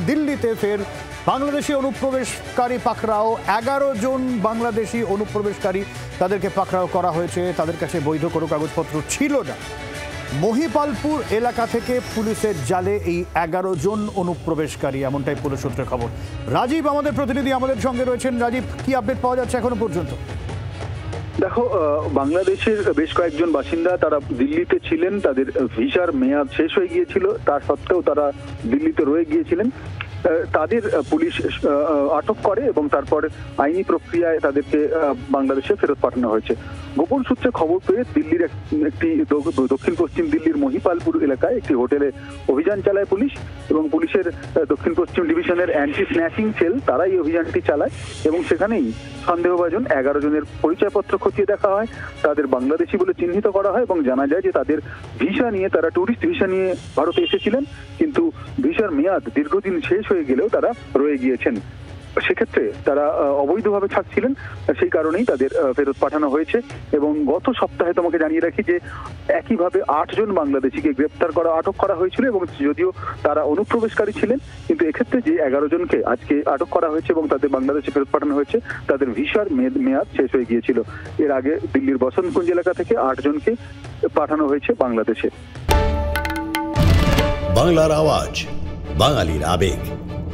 দিল্লিতে ফের বাংলাদেশি অনুপ্রবেশকারী পাকড়াও। 11 জন বাংলাদেশি অনুপ্রবেশকারী, তাদেরকে পাকড়াও করা হয়েছে। তাদের কাছে বৈধ কোনো কাগজপত্র ছিল না। মহিপালপুর এলাকা থেকে পুলিশের জালে এই 11 জন অনুপ্রবেশকারী, এমনটাই পুলিশ সূত্রে খবর। রাজীব আমাদের প্রতিনিধি আমাদের সঙ্গে রয়েছেন। রাজীব, কি আপডেট পাওয়া যাচ্ছে এখনো পর্যন্ত? দেখো, বাংলাদেশের বেশ কয়েকজন বাসিন্দা তারা দিল্লিতে ছিলেন, তাদের ভিসার মেয়াদ শেষ হয়ে গিয়েছিল, তা সত্ত্বেও তারা দিল্লিতে রয়ে গিয়েছিলেন। তাদের পুলিশ আটক করে এবং তারপর আইনি প্রক্রিয়ায় তাদেরকে বাংলাদেশে ফেরত পাঠানো হয়েছে। গোপন সূত্রে খবর পেয়ে দিল্লির একটি দক্ষিণ পশ্চিম দিল্লির মহিপালপুর এলাকায় একটি হোটেলে অভিযান চালায় পুলিশ, এবং পুলিশের দক্ষিণ পশ্চিম ডিভিশনের অ্যান্টি স্ন্যাচিং সেল তারা এই অভিযানটি চালায় এবং সেখানেই সন্দেহভাজন 11 জনের পরিচয়পত্র খতিয়ে দেখা হয়। তাদের বাংলাদেশি বলে চিহ্নিত করা হয় এবং জানা যায় যে তাদের ভিসা নিয়ে, তারা ট্যুরিস্ট ভিসা নিয়ে ভারতে এসেছিলেন, কিন্তু ভিসার মেয়াদ দীর্ঘদিন শেষ হয়ে গেলেও তারা রয়ে গিয়েছেন। সেক্ষেত্রে তারা অবৈধভাবে থাকছিলেন, সেই কারণেই তাদের ফেরত পাঠানো হয়েছে। এবং গত সপ্তাহে তোমাকে জানিয়ে রাখি যে একইভাবে 8 জন বাংলাদেশিকে আটক করা হয়েছিল, এবং যদিও তারা অনুপ্রবেশকারী ছিলেন, কিন্তু এক্ষেত্রে যে 11 জনকে আজকে আটক করা হয়েছে এবং তাদের বাংলাদেশে ফেরত পাঠানো হয়েছে, তাদের ভিসার মেয়াদ শেষ হয়ে গিয়েছিল। এর আগে দিল্লির বসন্তকুঞ্জ এলাকা থেকে 8 জনকে পাঠানো হয়েছে বাংলাদেশে। বাংলার আওয়াজ, বাঙালির আবেগ,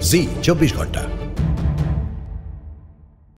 জি 24 ঘন্টা।